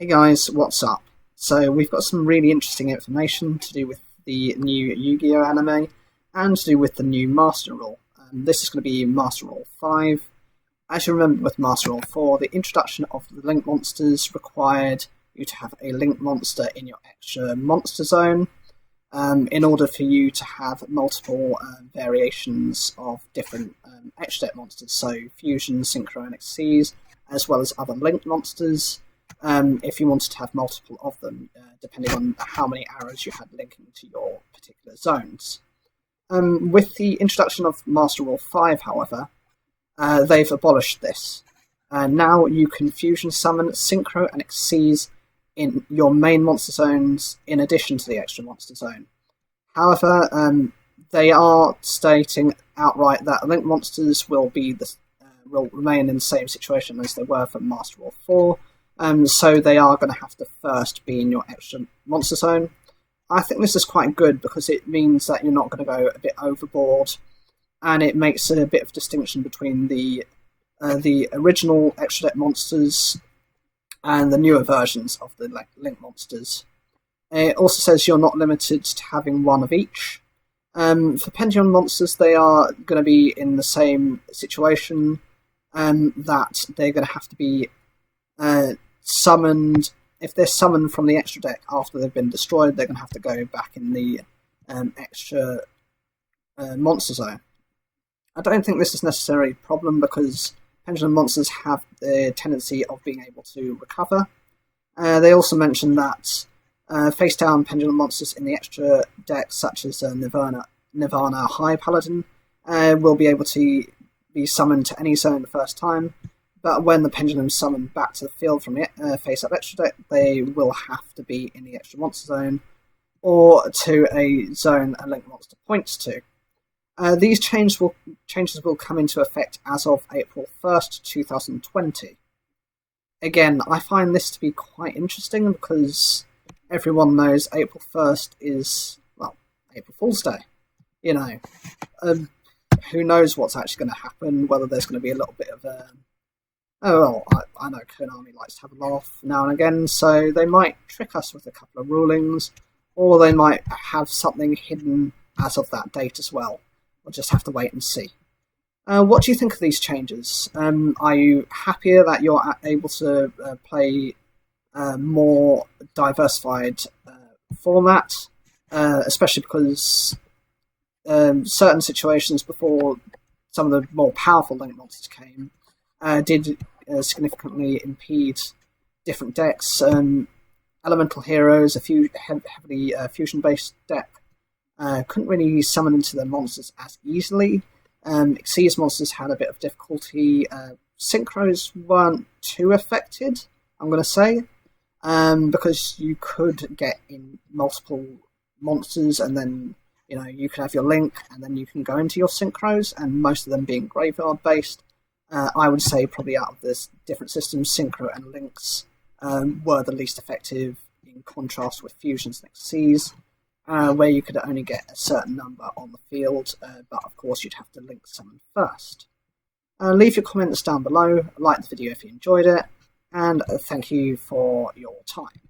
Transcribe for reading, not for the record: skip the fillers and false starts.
Hey guys, what's up? So we've got some really interesting information to do with the new Yu-Gi-Oh anime and to do with the new Master Rule. This is going to be Master Rule 5. As you remember with Master Rule 4, the introduction of the Link Monsters required you to have a Link Monster in your extra monster zone in order for you to have multiple variations of different extra deck monsters, so Fusion, Synchro and Xyz, as well as other Link Monsters. If you wanted to have multiple of them, depending on how many arrows you had linking to your particular zones. With the introduction of Master Rule 5, however, they've abolished this. Now you can fusion summon Synchro and Xyz in your main monster zones in addition to the extra monster zone. However, they are stating outright that Link Monsters will remain in the same situation as they were for Master Rule 4. So they are going to have to first be in your extra monster zone. I think this is quite good because it means that you're not going to go a bit overboard, and it makes a bit of distinction between the original extra deck monsters and the newer versions of the Link Monsters. It also says you're not limited to having one of each. For Pendulum Monsters, they are going to be in the same situation, that they're going to have to be summoned. If they're summoned from the extra deck after they've been destroyed, they're going to have to go back in the extra monster zone. I don't think this is necessarily a problem because Pendulum Monsters have the tendency of being able to recover. They also mentioned that face down Pendulum Monsters in the extra deck, such as Nirvana High Paladin, will be able to be summoned to any zone the first time. But when the Pendulum's summoned back to the field from the face-up extra deck, they will have to be in the extra monster zone, or to a zone a Link Monster points to. These changes will come into effect as of April 1st, 2020. Again, I find this to be quite interesting because everyone knows April 1st is, well, April Fool's Day. You know, who knows what's actually going to happen, whether there's going to be a little bit of a... Oh, well, I know Konami likes to have a laugh now and again, so they might trick us with a couple of rulings, or they might have something hidden as of that date as well. We'll just have to wait and see. What do you think of these changes? Are you happier that you're able to play more diversified format, especially because certain situations before some of the more powerful Link Monsters came did significantly impede different decks. Elemental Heroes, a few heavily fusion-based deck, couldn't really summon into their monsters as easily. Xyz monsters had a bit of difficulty. Synchros weren't too affected, I'm going to say, because you could get in multiple monsters and then you can have your Link and then you can go into your Synchros, and most of them being graveyard-based. I would say probably out of this different systems, Synchro and Links were the least effective, in contrast with Fusions and Xyz, where you could only get a certain number on the field, but of course you'd have to Link summon first. Leave your comments down below, like the video if you enjoyed it, and thank you for your time.